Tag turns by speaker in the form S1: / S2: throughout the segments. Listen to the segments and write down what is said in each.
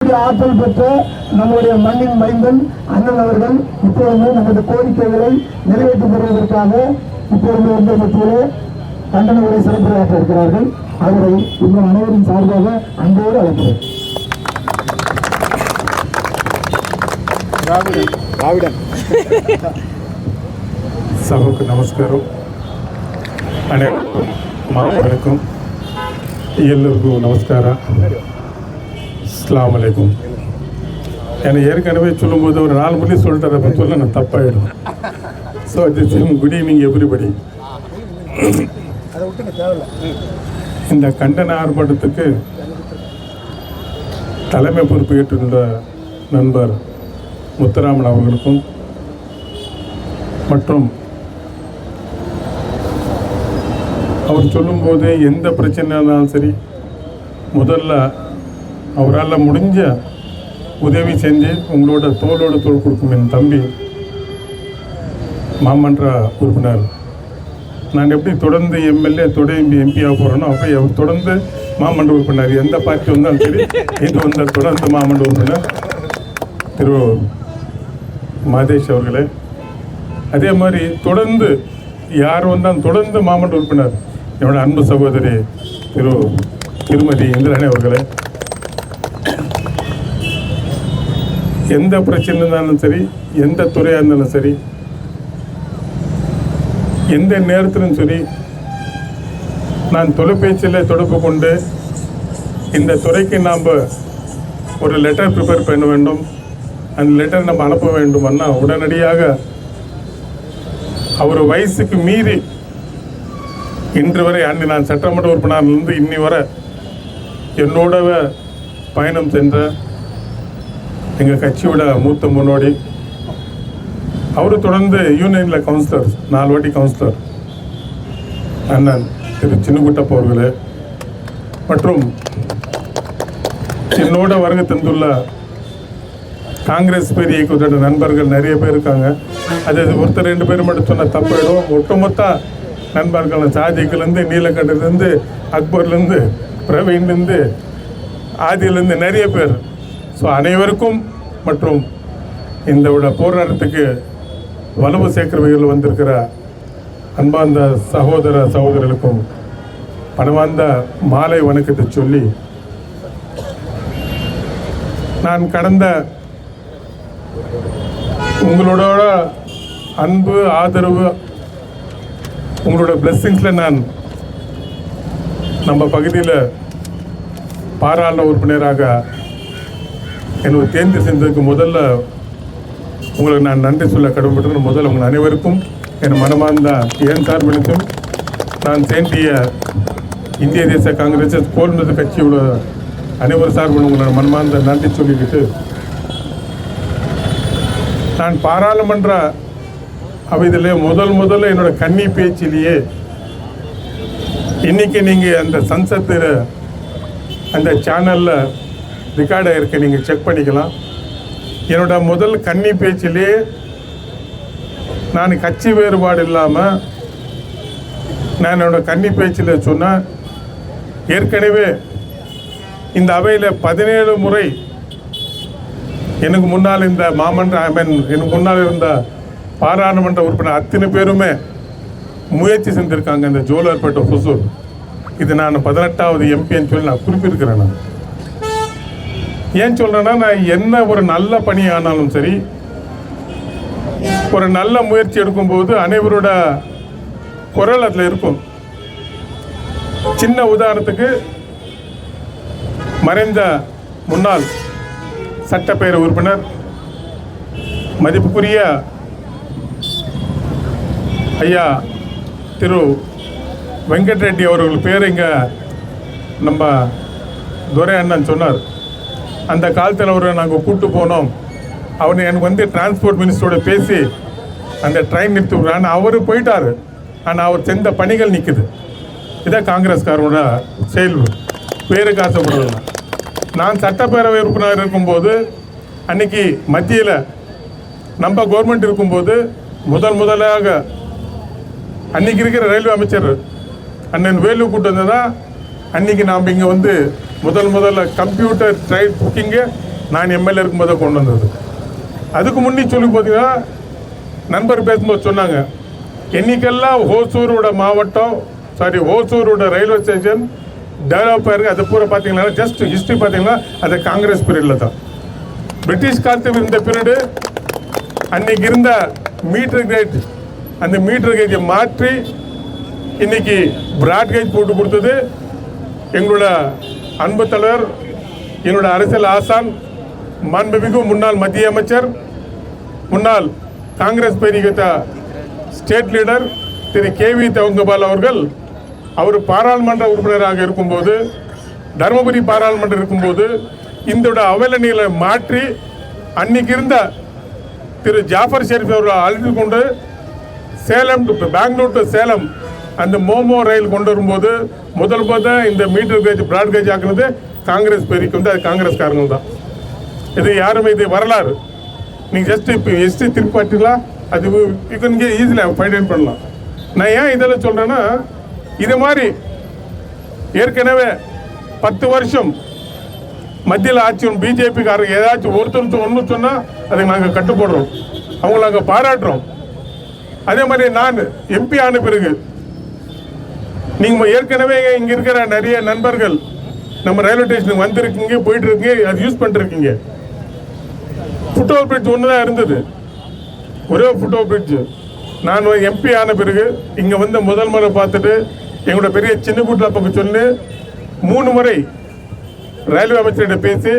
S1: அப்படி ஆற்றல் பெற்ற நம்முடைய மண்ணின் மைந்தன் அண்ணன் அவர்கள் இப்பொழுது நமது கோரிக்கைகளை நிறைவேற்றி வருவதற்காக இப்பொழுது இந்த மத்தியிலே கண்டன உரை சிறப்புரையாற்ற இருக்கிறார்கள். அவரை உங்கள் அனைவரின் சார்பாக அன்போடு அழைக்கிறேன்.
S2: ಸಭೆಗೆ ನಮಸ್ಕಾರ. ಮಾತಾಡಕ್ಕೂ ಎಲ್ಲರಿಗೂ ನಮಸ್ಕಾರ. அஸ்ஸலாமு அலைக்கும். என்னை ஏற்கனவே சொல்லும்போது ஒரு 4 மணி சொல்லிட்டு சொல்ல நான் தப்பாயிடும். So good evening everybody. இந்த கண்டன ஆர்ப்பாட்டத்துக்கு தலைமை பொறுப்பேற்றுள்ள நண்பர் முத்துராமன் அவர்களுக்கும் மற்றும் அவர் சொல்லும்போது எந்த பிரச்சனைனாலும் சரி முதல்ல அவரால் முடிஞ்ச உதவி செஞ்சு உங்களோட தோளோட தோள் கொடுக்கும் என் தம்பி மாமன்ற உறுப்பினர். நான் எப்படி தொடர்ந்து எம்எல்ஏ தொடர்ந்து எம்பியாக போகிறேனோ அப்போ அவர் தொடர்ந்து மாமன்ற உறுப்பினர் எந்த பார்ட்டி வந்தாலும் சரி இது வந்தால் தொடர்ந்து மாமன்ற உறுப்பினர் திரு மாதேஷ் அவர்களே. அதே மாதிரி தொடர்ந்து யார் வந்தாலும் தொடர்ந்து மாமன்ற உறுப்பினர் என்னோட அன்பு சகோதரி திருமதி இந்திராணி அவர்களே. எந்த பிரச்சனை இருந்தாலும் சரி எந்த துறையாக இருந்தாலும் சரி எந்த நேரத்திலும் சரி நான் தொலைபேசியில் தொடர்பு கொண்டு இந்த துறைக்கு நாம் ஒரு லெட்டர் ப்ரிப்பேர் பண்ண வேண்டும், அந்த லெட்டர் நம்ம அனுப்ப வேண்டும்னா உடனடியாக அவர் வயசுக்கு மீறி இன்று வரை அன்று நான் சட்டமன்ற உறுப்பினர்லேருந்து இன்னி வரை என்னோட பயணம் சென்ற எங்கள் கட்சியோட மூத்த முன்னோடி அவர் தொடர்ந்து யூனியனில் கவுன்சிலர் 4 வாட்டி கவுன்சிலர் அண்ணன் திரு சின்னகுட்டப்ப அவர்களே மற்றும் என்னோட வருகை தந்துள்ள காங்கிரஸ் பேர் இயக்கத்தோட நண்பர்கள் நிறைய பேர் இருக்காங்க. அது ஒருத்தர் 2 பேர் மட்டும் சொன்ன தப்பாயிடும். ஒட்டுமொத்த நண்பர்கள் ஷாஜிக்கிலேருந்து நீலகண்டத்துலேருந்து அக்பர்லேருந்து பிரவீன்லேருந்து ஆதியிலேருந்து நிறைய பேர். ஸோ அனைவருக்கும் மற்றும் இந்த போராட்டத்துக்கு வலுவு சேர்க்கிற வகையில் வந்திருக்கிற அன்பார்ந்த சகோதர சகோதரர்களுக்கும் பணவார்ந்த மாலை வணக்கத்தை சொல்லி நான் கடந்த உங்களோட அன்பு ஆதரவு உங்களோட பிளெஸ்ஸிங்ஸில் நான் நம்ம பகுதியில் பாராளுமன்ற உறுப்பினராக என்னை தேர்ந்து செஞ்சதுக்கு முதல்ல உங்களுக்கு நான் நன்றி சொல்ல கடமைப்பட்டது. முதல்ல உங்கள் அனைவருக்கும் என் மனமார்ந்த ஏன் சார்பிலும் நான் சேர்ந்திய இந்திய தேச காங்கிரஸ் கோல்மது கட்சியோட அனைவரும் சார்பில் உங்களோட மனமார்ந்த நன்றி சொல்லிக்கிட்டு நான் பாராளுமன்ற அவையிலே முதல்ல என்னோட கன்னி பேச்சிலேயே இன்னைக்கு நீங்கள் அந்த சன்சத்தில் அந்த சேனலில் ரெக்கார்டாக இருக்க நீங்கள் செக் பண்ணிக்கலாம். என்னோட முதல் கன்னி பேச்சிலே நான் கட்சி வேறுபாடு இல்லாமல் நான் என்னோட கன்னி பேச்சில் சொன்னேன். ஏற்கனவே இந்த அவையில் 17 முறை எனக்கு முன்னால் இந்த எனக்கு முன்னால் இருந்த பாராளுமன்ற உறுப்பினர் அத்தனை பேருமே முயற்சி செஞ்சுருக்காங்க இந்த ஜோலார்பேட்டை ஹுசூர். இது நான் 18வது எம்பின்னு சொல்லி நான் குறிப்பிட்டிருக்கிறேன். நான் ஏன் சொல்கிறேன்னா நான் என்ன ஒரு நல்ல பணி ஆனாலும் சரி ஒரு நல்ல முயற்சி எடுக்கும்போது அனைவரோட குரல் அதில் இருக்கும். சின்ன உதாரணத்துக்கு மறைந்த முன்னாள் சட்டப்பேரவை உறுப்பினர் மதிப்புக்குரிய ஐயா திரு வெங்கட்ரெட்டி அவர்கள் பேர் இங்கே நம்ம துரை அண்ணன் சொன்னார். அந்த காலத்தில் அவரை நாங்கள் கூப்பிட்டு போனோம். அவர் எனக்கு டிரான்ஸ்போர்ட் மினிஸ்டரோட பேசி அந்த ட்ரெயின் நிறுத்தி விட்றான்னு அவர் போயிட்டார். ஆனால் அவர் செஞ்ச பணிகள் நிற்குது. இதான் காங்கிரஸ்காரோட செயல். பேருக்கு ஆசைப்படுறது. நான் சட்டப்பேரவை உறுப்பினர் இருக்கும்போது அன்றைக்கி மத்தியில் நம்ம கவர்மெண்ட் இருக்கும்போது முதலாக அன்றைக்கி இருக்கிற ரயில்வே அமைச்சர் அண்ணன் வேலு கூட்டம் தான் அன்றைக்கி நாம் இங்கே முதல்ல கம்ப்யூட்டர் ட்ரெயின் புக்கிங்கு நான் எம்எல்ஏ இருக்கும்போது கொண்டு வந்தது. அதுக்கு முன்னே சொல்லி பார்த்தீங்கன்னா நண்பர் பேசும்போது சொன்னாங்க, என்னைக்கெல்லாம் ஹோசூரோட மாவட்டம் ஹோசூரோட ரயில்வே ஸ்டேஷன் டெவலப் ஆயிருக்கு அது பூரா பார்த்தீங்கன்னா ஜஸ்ட் ஹிஸ்ட்ரி பார்த்தீங்கன்னா அது காங்கிரஸ் பீரியடில் தான். பிரிட்டிஷ் காலத்தில் இருந்த பீரியடு அன்னைக்கு இருந்த மீட்டர் கேஜ், அந்த மீட்டர் கேஜை மாற்றி இன்னைக்கு பிராட் கேஜ் போட்டு கொடுத்தது எங்களோட அன்பு தலைவர், என்னோட அரசியல் ஆசான், மாண்புமிகு முன்னாள் மத்திய அமைச்சர், முன்னாள் காங்கிரஸ் பேரியக்கத்த ஸ்டேட் லீடர் திரு KV தவுங்கபால் அவர்கள். அவர் பாராளுமன்ற உறுப்பினராக இருக்கும்போது, தருமபுரி பாராளுமன்றம் இருக்கும்போது இந்த அவலநிலை மாற்றி அன்னைக்கு இருந்த திரு ஜாஃபர் ஷெரீப் அவர்கள் அழைத்து கொண்டு சேலம் டு பெங்களூர் டு சேலம் அந்த மோமோ ரயில் கொண்டு வரும்போது முதல் இந்த மீட்டர் கேஜ் பிராட் கேஜ் ஆக்குனது காங்கிரஸ் பேருக்கு அது காங்கிரஸ்காரங்க தான். இது யாருமே இது வரலாறு. நீங்கள் ஜஸ்ட் இப்போ எஸ்டி திருப்பி பார்த்தீங்களா அது இங்கே ஈஸியாக ஃபைண்ட் அவுட் பண்ணலாம். நான் ஏன் இதெல்லாம் சொல்கிறேன்னா, இது மாதிரி ஏற்கனவே 10 வருஷம் மத்தியில் ஆட்சி பிஜேபிக்காரங்க ஏதாச்சும் ஒருத்தர் ஒன்று சொன்னால் அதை நாங்கள் கட்டுப்படுறோம், அவங்கள நாங்கள் பாராட்டுறோம். அதே மாதிரி நான் MP ஆன பிறகு நீங்கள் ஏற்கனவே இங்கே இருக்கிற நிறைய நண்பர்கள் நம்ம ரயில்வே ஸ்டேஷனுக்கு வந்திருக்கீங்க, போயிட்டு இருக்கீங்க, அது யூஸ் பண்ணிருக்கீங்க. ஃபுட்ஓவர் பிரிட்ஜ் ஒன்று தான் இருந்தது, ஒரே ஃபுட்ஓவர் பிரிட்ஜ். நான் MP ஆன பிறகு இங்கே வந்து முதல் முறை பார்த்துட்டு எங்களோட பெரிய சின்ன கூட்டில் பக்கம் சொல்லி 3 முறை ரயில்வே அமைச்சர்கிட்ட பேசி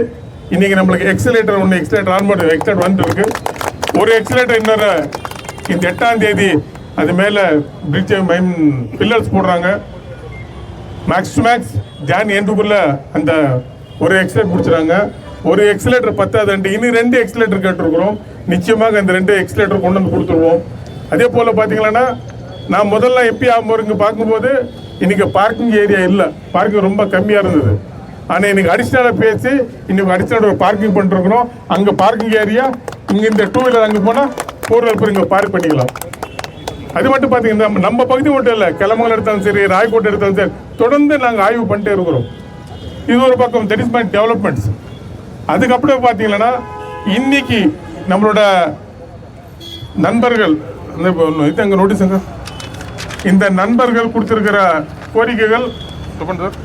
S2: இன்னைக்கு நம்மளுக்கு எக்ஸலேட்டர் ஆன் எக்ஸலேட்டர் வந்துருக்கு. ஒரு எக்ஸலேட்டர் இன்னொரு இந்த 8ஆம் தேதி அது மேலே பிரிட்ஜ் பில்லர்ஸ் போடுறாங்க. மேக்ஸ் டு மேக்ஸ் ஜான் எண்டுக்குள்ள அந்த ஒரு எக்ஸலேட்டர் முடிச்சுறாங்க. ஒரு எக்ஸலேட்டர் 10 இன்னும் 2 எக்ஸலேட்டர் கேட்டிருக்கிறோம். நிச்சயமாக அந்த 2 எக்ஸலேட்டர் கொண்டு வந்து கொடுத்துருவோம். அதே போல் பார்த்தீங்கன்னா நான் முதல்ல MP ஆகும்போது பார்க்கும்போது இன்னைக்கு பார்க்கிங் ஏரியா இல்லை, பார்க்கிங் ரொம்ப கம்மியாக இருந்தது. ஆனால் இன்னைக்கு அடிஷ்னலாக பேசி இன்னைக்கு அடிஷ்னலாக பார்க்கிங் பண்ணிருக்கிறோம். அங்கே பார்க்கிங் ஏரியா இங்கே இந்த 2 வீலர் அங்கே போனால் 4 வீலர் இங்கே பார்க் பண்ணிக்கலாம். அது மட்டும் பார்த்தீங்கன்னா நம்ம பகுதி மட்டும் இல்லை, கிளம்பல் எடுத்தாலும் சரி, ராய்கோட்டை எடுத்தாலும் சரி, தொடர்ந்து நாங்கள் ஆய்வு பண்ணிட்டே இருக்கிறோம். இது ஒரு பக்கம் தட் இஸ் மை டெவலப்மெண்ட்ஸ். அதுக்கப்புறம் பார்த்தீங்கன்னா இன்னைக்கு நம்மளோட நண்பர்கள் இது அங்கே நோட்டீஸுங்க, இந்த நண்பர்கள் கொடுத்துருக்கிற கோரிக்கைகள் சார்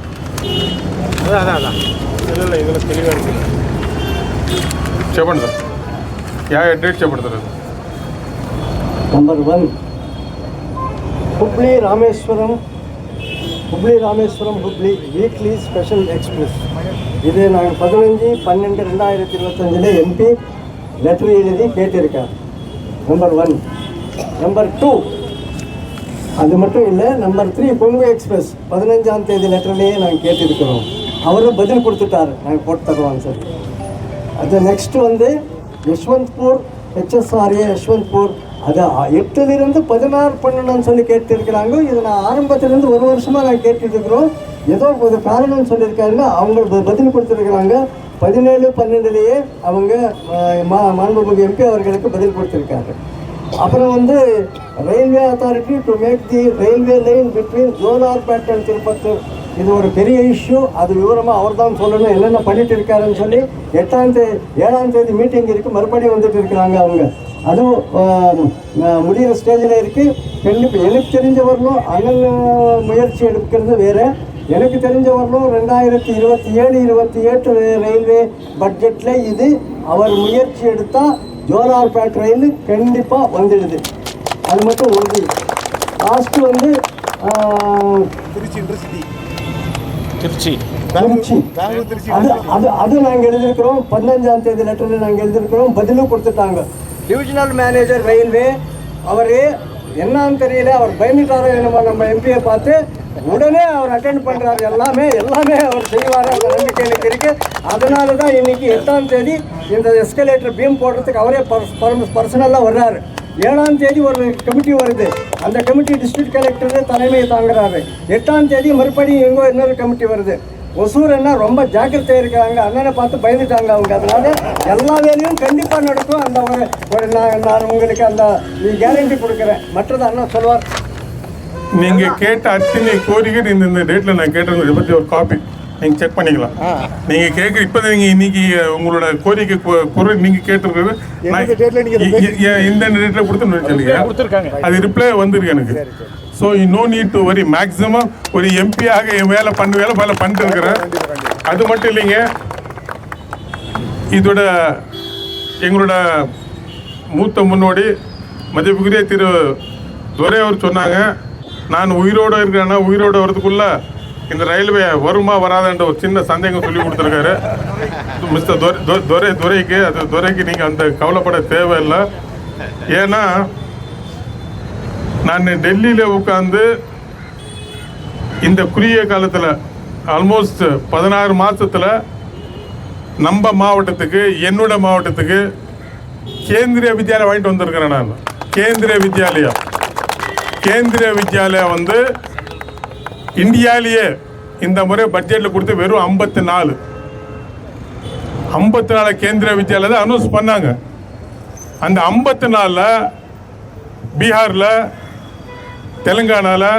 S2: இல்லை இதில் தெளிவாக இருக்கு. చెప్పండి సార్ యా డేట్ చెప్పండి sir.
S3: Number 1, Hubli Rameswaram Hubli weekly special express. இது நாங்கள் 15/12/2025 MP லெட்டர் எழுதி கேட்டிருக்கார். Number 1. Number 2, அது மட்டும் இல்லை, Number 3 கொங்கு எக்ஸ்பிரஸ் 15ஆம் தேதி லெட்டர்லேயே நாங்கள் கேட்டிருக்கிறோம். அவரும் பதில் கொடுத்துட்டார், நாங்கள் போட்டு தருவோம் சார். அது நெக்ஸ்ட் வந்து யஷ்வந்த்பூர் HSRA யஷ்வந்த்பூர், அது 8லிருந்து 16 பண்ணணும்னு சொல்லி கேட்டுருக்கிறாங்க. இது நான் ஆரம்பத்திலேருந்து 1 வருஷமாக நாங்கள் கேட்டுருக்கிறோம். ஏதோ ஒரு காரணம்னு சொல்லியிருக்காங்க, அவங்க பதில் கொடுத்துருக்குறாங்க. 17/12 அவங்க மாண்புமிகு MP அவர்களுக்கு பதில் கொடுத்துருக்காங்க. அப்புறம் வந்து railway authority to make the railway line between Jolarpet and Tirupattur, இது ஒரு பெரிய இஷ்யூ. அது விவரமாக அவர் தான் சொல்லணும் என்னென்ன பண்ணிட்டு இருக்காருன்னு சொல்லி. 7ஆம் தேதி மீட்டிங் இருக்குது, மறுபடியும் வந்துட்டு இருக்கிறாங்க அவங்க. அதுவும் முடிகிற ஸ்டேஜில் இருக்குது. கண்டிப்பாக எனக்கு தெரிஞ்ச வரலும் அண்ணன் முயற்சி எடுக்கிறது வேறு. எனக்கு தெரிஞ்ச வரலும் 2027-28 ரயில்வே பட்ஜெட்டில் இது அவர் முயற்சி எடுத்தால் ஜோலார்பேட் ரயில் கண்டிப்பாக வந்துடுது. அது மட்டும் உறுதி. லாஸ்ட்டு வந்து திருச்சி அது நாங்கள் எழுதியிருக்கிறோம். 15ஆம் தேதி லெட்டரில் நாங்கள் எழுதியிருக்கிறோம், பதிலும் கொடுத்துட்டாங்க. டிவிஷனல் மேனேஜர் ரயில்வே அவர் என்னன்னு தெரியல, அவர் பயந்துட்டாரோ என்னமோ நம்ம MPயை பார்த்து உடனே அவர் அட்டெண்ட் பண்ணுறாரு. எல்லாமே அவர் செய்வார், அந்த நம்பிக்கை எனக்கு இருக்குது. அதனால தான் இன்றைக்கி 8ஆம் தேதி இந்த எஸ்கலேட்டர் பீம் போடுறதுக்கு அவரே பர்சனலாக வர்றாரு. 7ஆம் தேதி ஒரு கமிட்டி வருது, அந்த கமிட்டி டிஸ்ட்ரிக்ட் கலெக்டர் தலைமையை தாங்குறாரு. 8ஆம் தேதி மறுபடியும் எங்கோ இன்னொரு கமிட்டி வருது. ஒசூர் என்ன ரொம்ப ஜாக்கிரதையாக இருக்கிறாங்க, அண்ணனை பார்த்து பயந்துட்டாங்க அவங்க. அதனால எல்லா வேலையும் கண்டிப்பாக நடக்கும். அந்த ஒரு நான் உங்களுக்கு அந்த கேரண்டி கொடுக்குறேன். மற்றது அண்ணா சொல்வார்.
S2: நீங்கள் கேட்ட அத்தனை கோரிக்கை இந்த டேட்டில் நான் கேட்டது பற்றி ஒரு காப்பி நீங்கள் செக் பண்ணிக்கலாம். நீங்கள் கேட்குற இப்போ நீங்கள் இன்னைக்கு உங்களோட கோரிக்கை குரல் நீங்கள் கேட்டிருக்கிறது இந்த டேட்டில் கொடுத்துருக்காங்க. அது ரிப்ளை வந்துருக்கு எனக்கு. So no need to worry. Maximum ஒரு எம்பியாக என் வேலை பண்ணிட்டு இருக்கிறேன். அது மட்டும் இல்லைங்க, இதோட எங்களோட மூத்த முன்னோடி மதிப்புக்குரிய திரு துரை அவர் சொன்னாங்க, நான் உயிரோடு இருக்கிறேன்னா உயிரோடு வரதுக்குள்ள இந்த ரயில்வே வருமா வராதுன்ற ஒரு சின்ன சந்தேகம் சொல்லி கொடுத்துருக்காரு மிஸ்டர் துரைக்கு நீங்கள் அந்த கவலைப்பட தேவையில்லை. ஏன்னா நான் டெல்லியில் உட்காந்து இந்த குறுகிய காலத்தில் ஆல்மோஸ்ட் 16 மாதத்தில் நம்ம மாவட்டத்துக்கு, என்னோட மாவட்டத்துக்கு கேந்திரிய வித்யாலயா வாங்கிட்டு வந்திருக்கிறேன். நான் கேந்திரிய வித்யாலயா வந்து இந்தியாவிலேயே இந்த முறை பட்ஜெட்டில் கொடுத்து வெறும் 54 கேந்திரிய வித்யாலயா தான் அனௌன்ஸ் பண்ணாங்க. அந்த 54 பீகாரில், தெலுங்கானாவில்,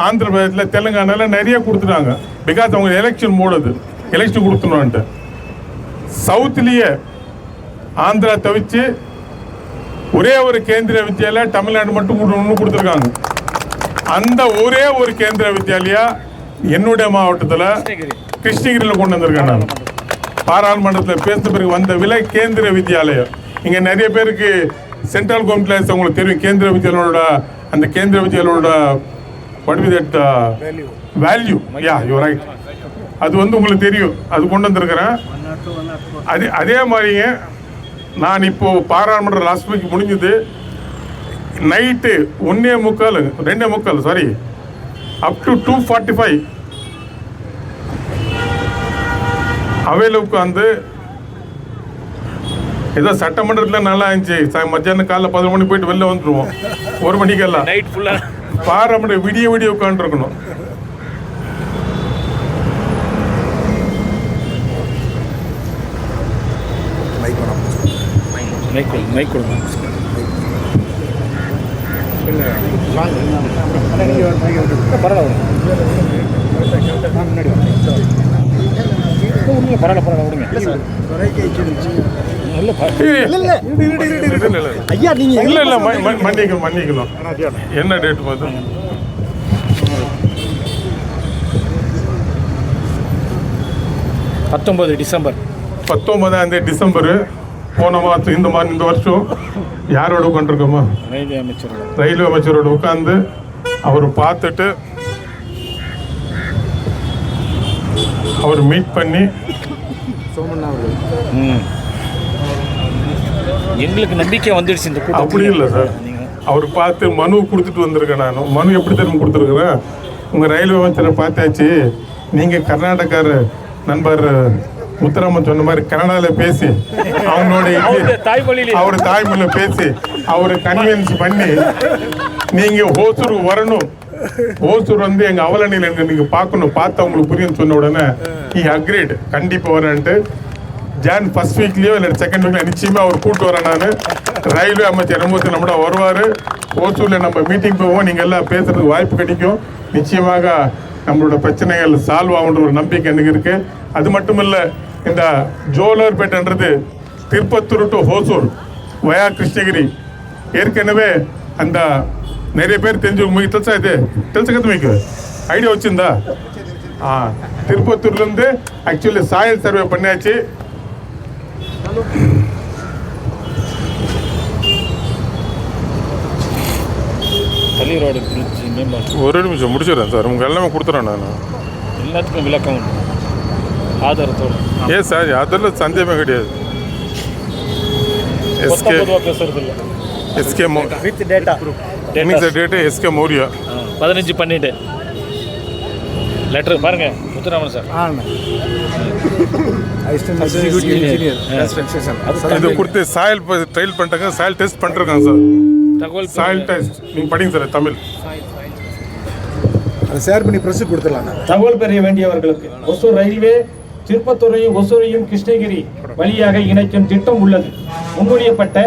S2: ஆந்திர பிரதேசில், தெலுங்கானாவில் நிறைய கொடுத்துட்டாங்க. பிகாஸ் அவங்க எலெக்ஷன் மூடுது, எலெக்ஷன் கொடுத்துணுன்ட்டு. சவுத்துலேயே ஆந்திரா தவிச்சு ஒரே ஒரு கேந்திரிய வித்யாலயா தமிழ்நாடு மட்டும் கொடுத்துருக்காங்க. அந்த ஒரே ஒரு கேந்திரிய வித்யாலயா என்னுடைய மாவட்டத்தில் கிருஷ்ணகிரியில் கொண்டு வந்திருக்கேன். நான் பாராளுமன்றத்தில் பேசின பிறகு வந்த விலை கேந்திரிய வித்யாலயா. இங்கே நிறைய பேருக்கு சென்ட்ரல் கவர்மெண்ட்ல உங்களுக்கு தெரியும் கேந்திரிய வித்யாலயோட, அந்த கேந்திரிய வித்யாலயோட வேல்யூ. You right. அது வந்து உங்களுக்கு தெரியும், அது கொண்டு வந்திருக்கிறேன். அதே மாதிரிங்க நான் இப்போ பாராளுமன்றம் லாஸ்ட் வீக் முடிஞ்சது. நைட்டு 1:45 அப் டு 2:45 அவையில் உட்காந்து ஏதோ சட்டமன்றத்தில் நல்லா இருந்துச்சு. மத்தியானம் காலைல 11 மணி போயிட்டு வெளில வந்துடுவோம். 1 மணிக்கெல்லாம் நைட் ஃபுல்லாக பாராளுமன்றம் விடிய உட்காந்துருக்கணும். மன்னிக்கணும். என்ன டேட் பார்த்து 19 டிசம்பர் போன மாதம். இந்த வருஷம் யாரோட உட்காந்துருக்கோமா, ரயில்வே அமைச்சரோட உட்காந்து அவர் பார்த்துட்டு அவர் மீட் பண்ணி
S4: எங்களுக்கு நம்பிக்கை வந்துடுச்சு. இந்த
S2: அப்படி இல்லை சார், அவர் பார்த்து மனு கொடுத்துட்டு வந்திருக்கேன். நான் மனு எப்படி தெரியும் கொடுத்துருக்குறேன், உங்கள் ரயில்வே அமைச்சரை பார்த்தாச்சு, நீங்கள் கர்நாடகார நண்பர் முத்துராமன் சொன்ன மாதிரி கன்னடாவில் பேசி அவரோட தாய்மொழியில் பேசி அவரை கன்வின்ஸ் பண்ணி நீங்கள் ஹோசூர் வரணும், ஹோசூர் வந்து எங்கள் அவலநிலை நீங்கள் பார்க்கணும், பார்த்து அவங்களுக்கு புரியுன்னு சொன்ன உடனே அக்ரேட் கண்டிப்பாக வரேன்ட்டு ஜான் ஃபர்ஸ்ட் வீக்லேயோ இல்லை செகண்ட் வீக்ல நிச்சயமாக அவர் கூப்பிட்டு வரேன். நான் ரயில்வே அமைச்சர் ரொம்ப நம்மளோட வருவார். ஹோசூரில் நம்ம மீட்டிங் போவோம், நீங்கள் எல்லாம் பேசுறதுக்கு வாய்ப்பு கிடைக்கும். நிச்சயமாக நம்மளோட பிரச்சனைகள் சால்வ் ஆகுன்ற ஒரு நம்பிக்கை எனக்கு இருக்குது. அது மட்டும் இல்லை, இந்த ஜோலார்பேட்டைன்றது திருப்பத்தூர் டு ஹோசூர் வயா கிருஷ்ணகிரி ஏற்கனவே அந்த நிறைய பேர் தெரிஞ்சு మీకు తెలుసా అయితే తెలుసు కదా మీకు ஐடியா வச்சுருந்தா திருப்பத்தூர்லேருந்து ஆக்சுவலி சாயல் சர்வே பண்ணியாச்சு. ஒரு நிமிஷம் முடிச்சிடறேன் சார், உங்களுக்கு எல்லாமே கொடுத்துறேன். நான்
S4: எல்லாத்துக்கும் விளக்கம் ஆதாரத்தோடு
S2: ஏன் சார், அதெல்லாம் சந்தேகமே கிடையாது. எஸ்கே மௌரியா
S4: 15/12 லெட்டர் பாருங்க முத்துராமன் சார்
S2: இது கொடுத்து சாயல் ட்ரையல் பண்ணிட்டாங்க, சாயல் டெஸ்ட் பண்ணிருக்காங்க சார். தகவல் சாயல் டெஸ்ட் நீங்கள் படிங்க சார் தமிழ்,
S1: அதை ஷேர் பண்ணி ப்ரெஸ் கொடுத்துடலாம்.
S5: தகவல் பெற வேண்டியவர்களுக்கு ஒசூர் ரயில்வே திருப்பத்தூரையும் ஒசூரையும் கிருஷ்ணகிரி வழியாக இணைக்கும் திட்டம் உள்ளது. முன்மொழியப்பட்ட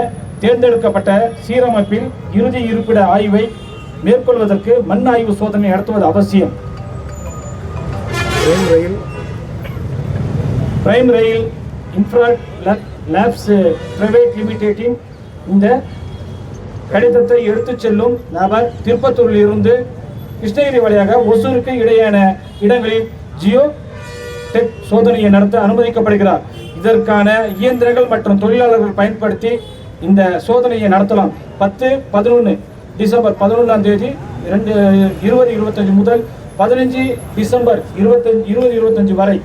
S5: தேர்ந்தெடுக்கப்பட்ட சீரமைப்பில் இறுதி இருப்பிட ஆய்வை மேற்கொள்வதற்கு மண் ஆய்வு சோதனை நடத்துவது அவசியம்.
S1: ரயில்
S5: பிரைம் ரயில் இன்ஃப்ரா லேப்ஸ் பிரைவேட் லிமிடெடின் இந்த கடிதத்தை எடுத்துச் செல்லும் நபர் திருப்பத்தூரில் இருந்து கிருஷ்ணகிரி வழியாக ஒசூருக்கு இடையான இடங்களில் ஜியோ டெக் சோதனையை நடத்த அனுமதிக்கப்படுகிறார். இதற்கான இயந்திரங்கள் மற்றும் தொழிலாளர்கள் பயன்படுத்தி இந்த சோதனையை நடத்தலாம். 10-11 டிசம்பர் 11ஆம் தேதி 2025 முதல் 15 டிசம்பர் 2025 வரை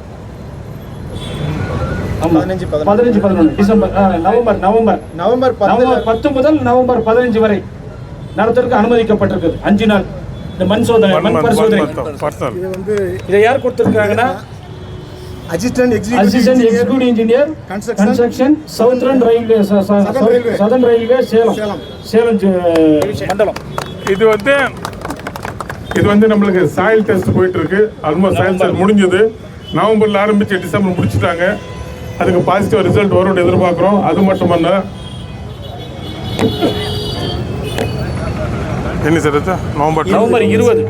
S5: 15-11 டிசம்பர் நவம்பர் 10 முதல் நவம்பர் 15 வரை நடத்துறதுக்கு அனுமதிக்கப்பட்டிருக்குது. 5 நாள் இந்த மண் பரிசோதனை. இதை யார் கொடுத்திருக்காங்கன்னா assistant executive engineer construction southern railway Salem மண்டலம்.
S2: இது வந்து நம்மளுக்கு சாயில் டெஸ்ட் போயிட்டு இருக்கு. ஆல்மோஸ்ட் சாயில் டெஸ்ட் முடிஞ்சது. நவம்பர்ல ஆரம்பிச்சு டிசம்பர் முடிச்சுட்டாங்க. அதுக்கு பாசிட்டிவ் ரிசல்ட் வரும்னு எதிர்பார்க்குறோம். அது மட்டுமல்ல, என்ன சார் நவம்பர்
S4: 20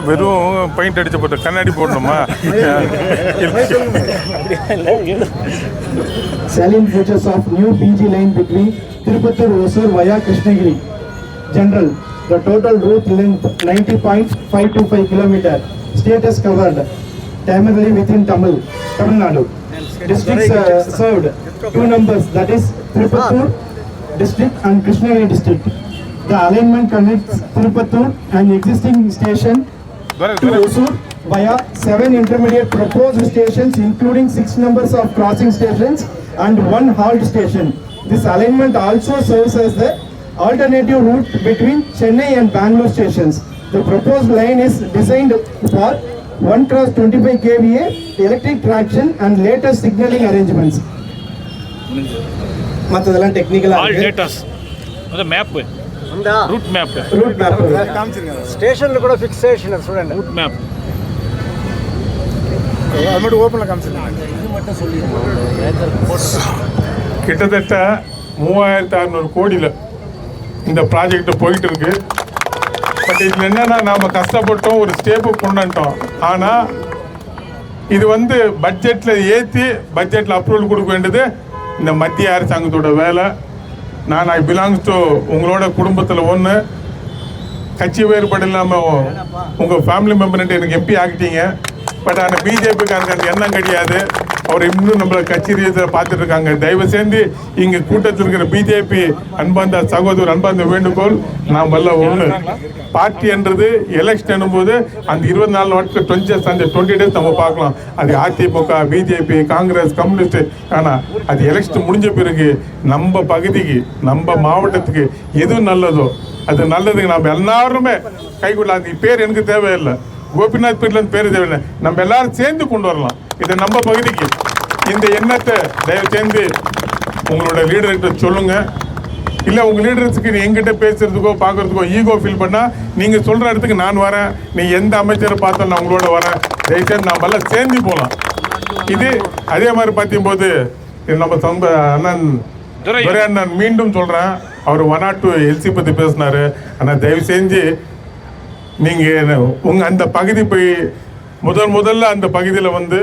S2: வெறும் பெயிண்ட் அடிச்ச போட்டு கண்ணாடி போடணுமா?
S1: Salient features of new PG line between Tirupattur Hosur via Krishnagiri. General, the total route length 90.525 km. Status covered, primarily within Tamil Nadu. Districts served, 2 numbers, that is Tirupattur district and Krishnagiri district. The alignment connects Tirupattur and existing station to Hosur via 7 intermediate proposed stations, including 6 numbers of crossing stations and 1 halt station. This alignment also serves as the alternative route between Chennai and Bangalore stations. The proposed line is designed for 1x25 kVA electric traction and latest signaling arrangements. மற்றதெல்லாம் டெக்னிக்கலாக
S4: all datas அந்த map root map
S3: ஸ்டேஷனில் கூட fixation student
S4: root map
S1: அது மட்டும் ஓப்பனில் காமிச்சிருக்காங்க.
S2: கிட்டத்தட்ட 3600 கோடியில் இந்த ப்ராஜெக்ட் போயிட்டு இருக்கு. பட் இதில் என்னன்னா, நாம் கஷ்டப்பட்டோம், ஒரு ஸ்டேப்பு கொண்டுட்டோம். ஆனால் இது வந்து பட்ஜெட்டில் ஏற்றி பட்ஜெட்டில் அப்ரூவல் கொடுக்க வேண்டியது இந்த மத்திய அரசாங்கத்தோட வேலை. நான் ஐ பிலாங்ஸ் டு உங்களோட குடும்பத்தில் ஒன்று. கட்சி வேறுபாடு இல்லாமல் உங்கள் ஃபேமிலி மெம்பர்ன்ட்டு எனக்கு எம்பி ஆக்கிட்டீங்க. பட் ஆனால் பிஜேபிக்காரங்க அந்த எண்ணம் கிடையாது. அவர் இன்னும் நம்மளை கட்சி ரீதியில் பார்த்துட்டு இருக்காங்க. தயவு சேர்ந்து இங்கே கூட்டத்தில் இருக்கிற பிஜேபி அன்பார்ந்த சகோதரர் அன்பார்ந்த வேண்டுகோள், நாம் வல்ல ஒன்று. பார்ட்டி என்றது எலெக்ஷன் என்னும்போது அந்த 24 நாட்கள் 20 days நம்ம பார்க்கலாம். அது அதிமுக, பிஜேபி, காங்கிரஸ், கம்யூனிஸ்ட். ஆனால் அது எலெக்ஷன் முடிஞ்ச பிறகு நம்ம பகுதிக்கு, நம்ம மாவட்டத்துக்கு எது நல்லதோ அது நல்லதுக்கு நம்ம எல்லாருமே கைகொள்ள. அது பேர் எனக்கு தேவையில்லை, கோபிநாத் பீட்லேருந்து பேர் தேவையில்லை. நம்ம எல்லாரும் சேர்ந்து கொண்டு வரலாம் இதை நம்ம பகுதிக்கு. இந்த எண்ணத்தை தயவு சேர்ந்து உங்களோட லீடர்கிட்ட சொல்லுங்க. இல்லை உங்கள் லீடர்ஸுக்கு எங்கிட்ட பேசுறதுக்கோ பார்க்கறதுக்கோ ஈகோ ஃபீல் பண்ணால் நீங்கள் சொல்கிற இடத்துக்கு நான் வரேன். நீ எந்த அமைச்சரை பார்த்தாலும் நான் உங்களோட வரேன். தயவுசெய்து நாம் எல்லாம் சேர்ந்து போகலாம். இது அதே மாதிரி பார்க்கும்போது நம்ம சொந்த அண்ணன் துரை அண்ணன் மீண்டும் சொல்கிறேன், அவர் 102 எல்சி பற்றி பேசினார். ஆனால் தயவு செஞ்சு நீங்கள் உங்கள் அந்த பகுதி போய் முதல்ல அந்த பகுதியில் வந்து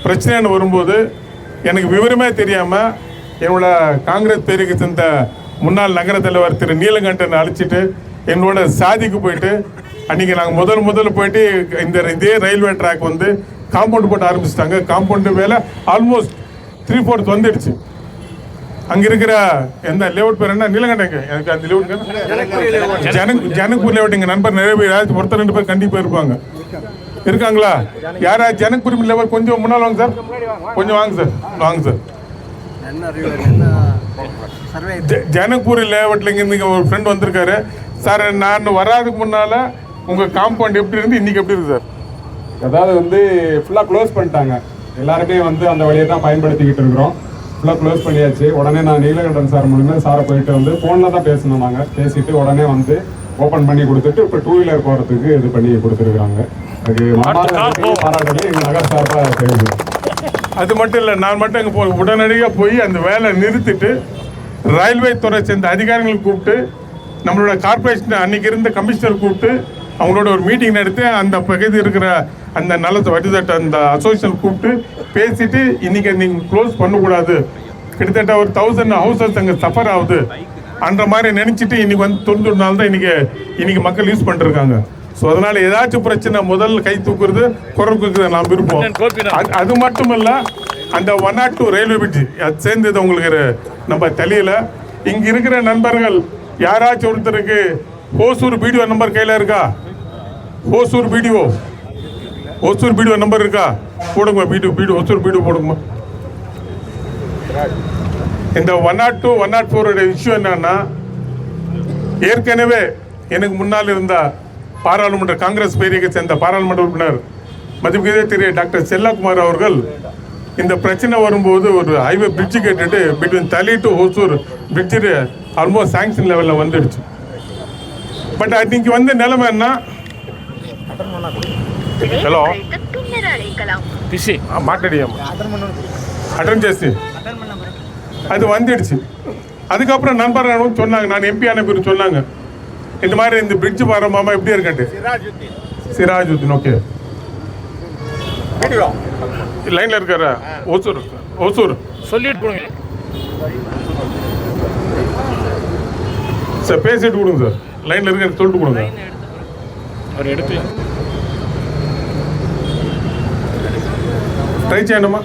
S2: பிரச்சனைன்னு வரும்போது எனக்கு விவரமே தெரியாமல் என்னோட காங்கிரஸ் பேருக்கு சேர்ந்த முன்னாள் நகர தலைவர் திரு நீலகண்டன் அழைச்சிட்டு என்னோட சாதிக்கு போயிட்டு அன்றைக்கி நாங்கள் முதல்ல போயிட்டு இதே ரயில்வே ட்ராக் வந்து காம்பவுண்ட் போட்டு ஆரம்பிச்சிட்டாங்க. காம்பவுண்டு வேலை ஆல்மோஸ்ட் 3/4 வந்துடுச்சு. அங்கே இருக்கிற எந்த லேஅவுட் பேர் என்ன நீலகண்டங்க, எனக்கு அந்த லேஅவுட் ஜனக்பூர் லேஅவுட். எங்கள் நண்பர் நிறைய பேர், ஒருத்தர் 2 பேர் கண்டிப்பாக இருப்பாங்க. இருக்காங்களா? யாரா ஜனக்பூர் லேஅவுட் கொஞ்சம் முன்னால் வாங்க சார், கொஞ்சம் வாங்க சார். ஜனக்பூர் லேஅவுட்ல இங்கே ஒரு ஃப்ரெண்ட் வந்திருக்காரு சார். நான் வராதுக்கு முன்னால் உங்கள் காம்பவுண்ட் எப்படி இருந்து இன்னைக்கு எப்படி இருக்கு சார்?
S6: அதாவது வந்து ஃபுல்லாக க்ளோஸ் பண்ணிட்டாங்க. எல்லாருமே வந்து அந்த வழியை தான் பயன்படுத்திக்கிட்டு இருக்கிறோம். ஃபுல்லாக க்ளோஸ் பண்ணியாச்சு. உடனே நான் நீலகண்டன் சார் மூலமே சாரை போயிட்டு வந்து ஃபோனில் தான் பேசணும். நாங்கள் பேசிட்டு உடனே வந்து ஓப்பன் பண்ணி கொடுத்துட்டு இப்போ 2 வீலர் போகிறதுக்கு இது பண்ணி கொடுத்துருக்குறாங்க. அதுக்கு பாராட்டுறது எங்கள் நகர் சார்பாக தெரியுது.
S2: அது மட்டும் இல்லை, நான் மட்டும் அங்கே உடனடியாக போய் அந்த வேலை நிறுத்திட்டு ரயில்வே துறை சேர்ந்த அதிகாரிகளை கூப்பிட்டு நம்மளோட கார்பரேஷன் அன்னைக்கு இருந்த கமிஷனர் கூப்பிட்டு அவங்களோட ஒரு மீட்டிங் நடத்தி அந்த பகுதி இருக்கிற அந்த நலத்தை வட்டித்தட்ட அந்த அசோசியேஷன் கூப்பிட்டு பேசிட்டு இன்னைக்கு நீங்கள் க்ளோஸ் பண்ணக்கூடாது, கிட்டத்தட்ட ஒரு 1000 ஹவுசஸ் அங்கே சஃபர் ஆகுது அந்த மாதிரி நினச்சிட்டு இன்னைக்கு வந்து தொண்ணூறு தான் இன்னைக்கு மக்கள் யூஸ் பண்ணிருக்காங்க. ஸோ அதனால ஏதாச்சும் பிரச்சனை முதல்ல கை தூக்குறது குரல் கொடுக்குறது நாம் விருப்பம். அது மட்டும் இல்லை, அந்த 102 ரயில்வே பிரிட்ஜ் அது சேர்ந்தது உங்களுக்கு நம்ம தெரியல. இங்கே இருக்கிற நண்பர்கள் யாராச்சும் ஒருத்தருக்கு ஓசூர் பிடிஓ நம்பர் கையில் இருக்கா? ஓசூர் பிடிஓ நம்பர் இருக்கா? போடுங்க பிடிஓ ஓசூர் பிடிஓ போடுங்க. இந்த 102 104 இஷ்யூ என்னன்னா, ஏற்கனவே எனக்கு முன்னால் இருந்த பாராளுமன்ற காங்கிரஸ் பேரியக்கை சேர்ந்த பாராளுமன்ற உறுப்பினர் மதிப்புக்குரிய திரு டாக்டர் செல்லகுமார் அவர்கள் இந்த பிரச்சனை வரும்போது ஒரு ஹைவே பிரிட்ஜு கேட்டுட்டு between Thali to Hosur bridge almost sanction லெவலில் வந்துடுச்சு. பட் இன்னைக்கு வந்து நிலைமை என்ன? ஹலோ மாட்டடியம்மா அட்டன் చేసి அது வந்துடுச்சு. அதுக்கப்புறம் நண்பர் சொன்னாங்க, நான் எம்பி ஆன பேர் சொன்னாங்க, இந்த மாதிரி இந்த பிரிட்ஜ் பாரமாமா எப்படி இருக்கட்டு சிராஜுதீன். ஓகே, லைன்ல இருக்காரு ஓசூர்
S4: சொல்லிட்டு போடுங்க
S2: சார், பேசிட்டு கொடுங்க சார், லைன்ல இருக்க சொல்லிட்டு கொடுங்க.
S4: ஒரு எடுத்து
S2: ట్రై చేయనమ్మా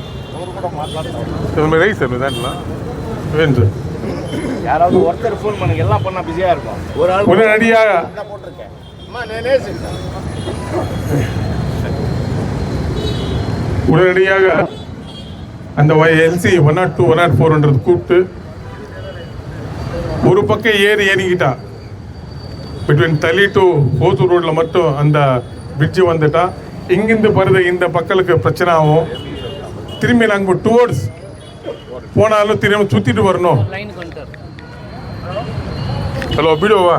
S2: మీరు ரை சார் దాంట్లో வேணும் சார்.
S4: யாராவது ஒருத்தர் ஃபோன் பண்ணுங்க, எல்லாம் பண்ணா பிஸியா இருக்கும். ஒரு ஆள்
S2: உடனடியாக அந்த எல்சி 102 104 கூப்பிட்டு ஒரு பக்கம் ஏறிக்கிட்டா பிட்வீன் தலி டு ஹோசூர் ரோட்ல மட்டும் அந்த பிரிட்ஜு வந்துட்டா இங்கிருந்து பருது இந்த பக்கலுக்கு பிரச்சனை ஆகும். திரும்பி நாங்கள் டுவோர்ட்ஸ் போனாலும் திரும்ப சுற்றிட்டு வரணும். ஹலோ வீடியோவா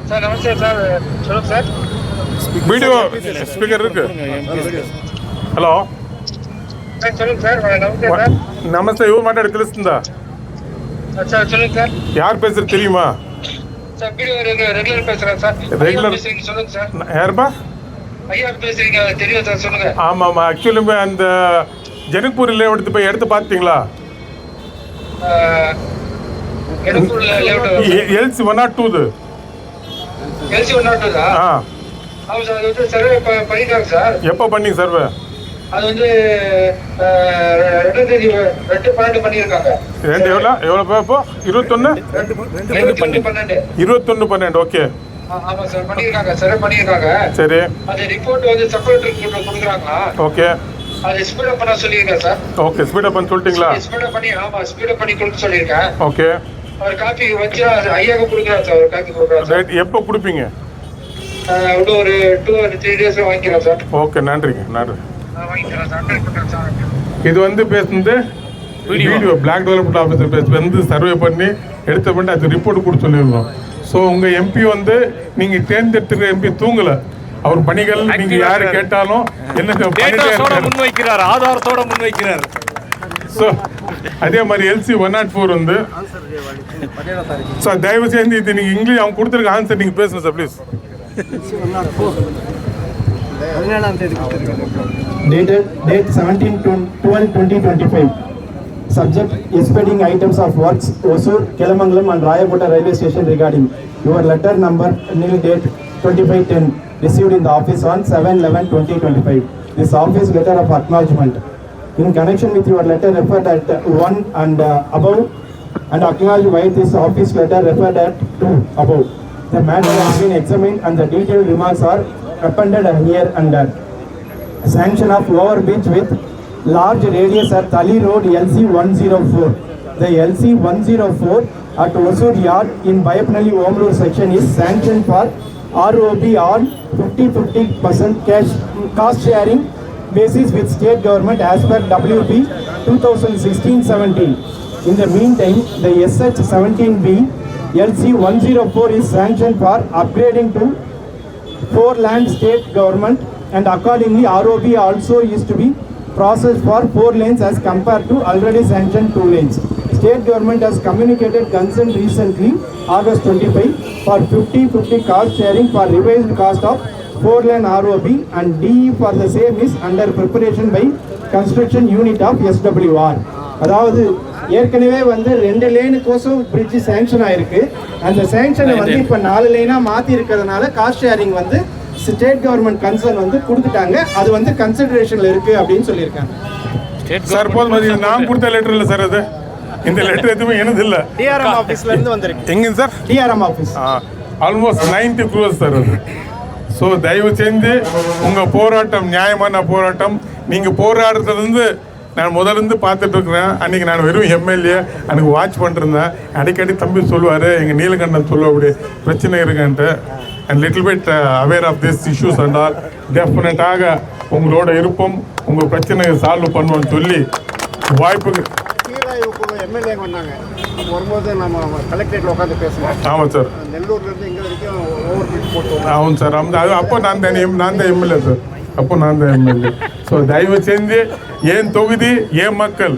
S5: சார்? நமஸ்தே சார், சொல்லுங்க சார்.
S2: வீடியோ ஸ்பீக்கர் இருக்கு. హలో
S5: சொல்லுங்க சார். நமஸ்தே சார்.
S2: నమస్తే, ఎవరు మాట్లాడి తెలుస్తుందా?
S5: சார் சொல்லுங்க சார்.
S2: யார் பேசுறது தெரியுமா?
S5: சார் வீடியோ ரெகுலர் பேசுறேன் சார்.
S2: ரெகுலர்
S5: சொல்லுங்க சார்.
S2: யாருப்பா?
S5: ஐயா பேசுறீங்க, தெரியும் சார், சொல்லுங்க.
S2: ஆமாம், ஆக்சுவலி அந்த ஜனக்பூர் லேஅவுட் போய் எடுத்து பார்த்தீங்களா? எல்சி 102
S5: எல்சி 102
S2: ஆ
S5: ஆமாம் சார். அது வந்து சர்வே பண்ணிட்டாங்க சார்.
S2: எப்போ பண்ணீங்க சர்வே?
S5: அது வந்து 2/12 பண்ணியிருக்காங்க.
S2: எவ்வளோ இப்போ 21 21/12. ஓகே,
S5: ஆமா சார், பண்ணியிருக்காங்க, சர்வே பண்ணியிருக்காங்க.
S2: சரி,
S5: அது ரிப்போர்ட் வந்து செப்பரேட்டர் கொடுக்குறாங்களா?
S2: ஓகே,
S5: அது ஸ்பீடப் பண்ண சொல்லியிருக்கேன் சார்.
S2: ஓகே, ஸ்பீடப் பண்ண சொல்லிட்டீங்களா?
S5: ஸ்பீடப் பண்ணி, ஆமா ஸ்பீடப் பண்ணி கொடுக்க சொல்லியிருக்கேன்.
S2: ஓகே,
S5: அவர் காப்பி வச்சு ஐயாவுக்கு கொடுக்குறாரு சார். ஒரு காப்பி கொடுக்குறாரு சார்.
S2: ரைட், எப்போ கொடுப்பீங்க?
S5: இன்னும் ஒரு 2 or 3 days வாங்கிக்கிறேன் சார்.
S2: ஓகே, நன்றிங்க, நன்றி.
S5: வாங்கிக்கிறேன் சார், அப்டேட் பண்ணுறேன் சார்.
S2: இது வந்து பேசுனது வீடியோ பிளாக் டெவலப்மெண்ட் ஆஃபீஸர் வந்து சர்வே பண்ணி எடுத்த பண்ணி அது ரிப்போர்ட் கொடுத்து சொல்லியிருந்தோம். ஸோ உங்கள் எம்பி வந்து நீங்கள் தேர்ந்தெடுத்துக்கிற எம்பி தூங்கலை. அவர் பணிகள் நீங்கள் யார் கேட்டாலும் என்ன
S4: முன்வைக்கிறார், ஆதாரத்தோட முன்வைக்கிறார்.
S2: ஸோ அதே மாதிரி எல்சி 104 வந்து சார் தயவு செய்து இது நீங்கள் இங்கிலீஷ் அவங்க கொடுத்துருக்க ஆன்சர் நீங்கள் பேசுங்க sir please.
S3: 17
S1: Date 17/12/2025. Subject: expediting items of works, Hosur, Kelamangalam and Rayagota Railway Station regarding your letter number nil date 25/10 received in the office on 7/11/2025. This office letter of acknowledgement. In connection with your letter referred at 1 and above and acknowledge why this office letter referred at 2 above. The matter has been examined and the detailed remarks are appended here under. Sanction of overbridge with large radius at Tali Road LC 104. The LC 104 at Hosur Yard in Bayapnalli Omrur section is sanctioned for ROB on 50% cash cost sharing basis with state government as per WB 2016-17. In the meantime, the SH 17B LC 104 is sanctioned for upgrading to 4 land state government, and accordingly ROB also is to be processed for 4 lanes as compared to already sanctioned 2 lanes. State government has communicated consent recently, August 25, for 50-50 cost sharing for revised cost of 4-lane ROB, and DE for the same is under preparation by construction unit of SWR. அதாவது ஏற்கனவே வந்து 2 லேனுக்கோசம் bridge sanction ஆயிருக்கு. அந்த சேங்ஷனை வந்து இப்போ 4 லேனாக மாற்றி இருக்கிறதுனால cost sharing வந்து ஸ்டேட் கவர்மெண்ட் கன்சர்ன் வந்து கொடுத்துட்டாங்க. அது வந்து கன்சிடரேஷனில் இருக்குது அப்படின்னு சொல்லியிருக்காங்க.
S2: சார் போதும், நான் கொடுத்த லெட்டர் இல்லை சார், அது இந்த லெட்டர் எதுவுமே எனது இல்லை.
S1: டிஆர்எம் ஆஃபீஸ்ல இருந்து வந்திருக்கு.
S2: எங்க sir?
S1: DRM office.
S2: Almost 90 crores sir அது. ஸோ தயவு செஞ்சு உங்கள் போராட்டம் நியாயமான போராட்டம். நீங்கள் போராடுறதுலேருந்து நான் முதலிருந்து பார்த்துட்டு இருக்கிறேன். அன்றைக்கி நான் வெறும் எம்எல்ஏ எனக்கு வாட்ச் பண்ணிருந்தேன். அடிக்கடி தம்பி சொல்லுவார், எங்கள் நீலகண்டன் சொல்லுவாப்படி பிரச்சனை இருக்குன்ட்டு. And little bit aware of this issues and all. டெஃபினட்டாக உங்களோட இருப்போம், உங்கள் பிரச்சனையை சால்வ் பண்ணுவோன்னு சொல்லி வாய்ப்புக்கு
S3: எம்எல்ஏ வந்தாங்க வரும்போது நம்ம கலெக்டரேட்டில் உட்காந்து பேசணும்.
S2: ஆமாம் சார்,
S3: நெல்லூர்லேருந்து இங்கே வரைக்கும் ஓவர் பிரிட்ஜ் போட்டு.
S2: ஆமாம் சார், அது அப்போ நான் தான் எம்எல்ஏ சார், அப்போ நான் தான் எம்எல்ஏ. ஸோ தயவு செஞ்சு என் தொகுதி என் மக்கள்,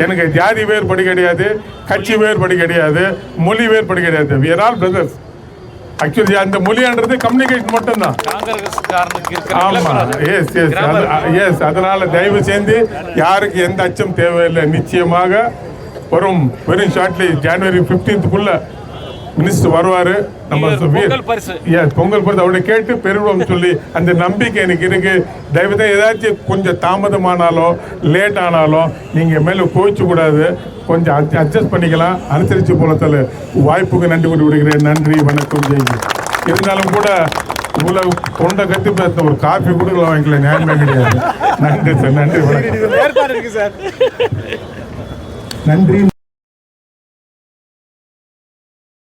S2: எனக்கு ஜாதி வேறுபடி கிடையாது, கட்சி வேறுபடி கிடையாது, மொழி வேறுபடி கிடையாது. we are all brothers. Actually அந்த மொழின்றது கம்யூனிகேஷன் மட்டும்தான். ஆமாம், எஸ். அதனால தயவு செஞ்சு யாருக்கு எந்த அச்சம் தேவையில்லை. நிச்சயமாக வரும் வெறும் ஷார்ட்லி ஜனவரி 15th மினிஸ்டர் வருவார். நம்ம பொங்கல் பரிசு அவரை கேட்டு பெறுவோம் சொல்லி அந்த நம்பிக்கை எனக்கு இருக்கு. தயவுதான் ஏதாச்சும் கொஞ்சம் தாமதமானாலும் லேட் ஆனாலும் நீங்கள் மேலே கோவிச்சு கூடாது, கொஞ்சம் அட்ஜஸ்ட் பண்ணிக்கலாம். அனுசரித்து போலத்தில் வாய்ப்புக்கு நன்றி கூறி விடுகிறேன். நன்றி, வணக்கம், ஜெய்ஜி. இருந்தாலும் கூட இவ்வளோ தொண்டை கத்தி பேச ஒரு காஃபி கொடுக்கலாம் வாங்கிக்கலாம், நியாயமே கிடையாது. நன்றி சார், நன்றி, வணக்கம், நன்றி.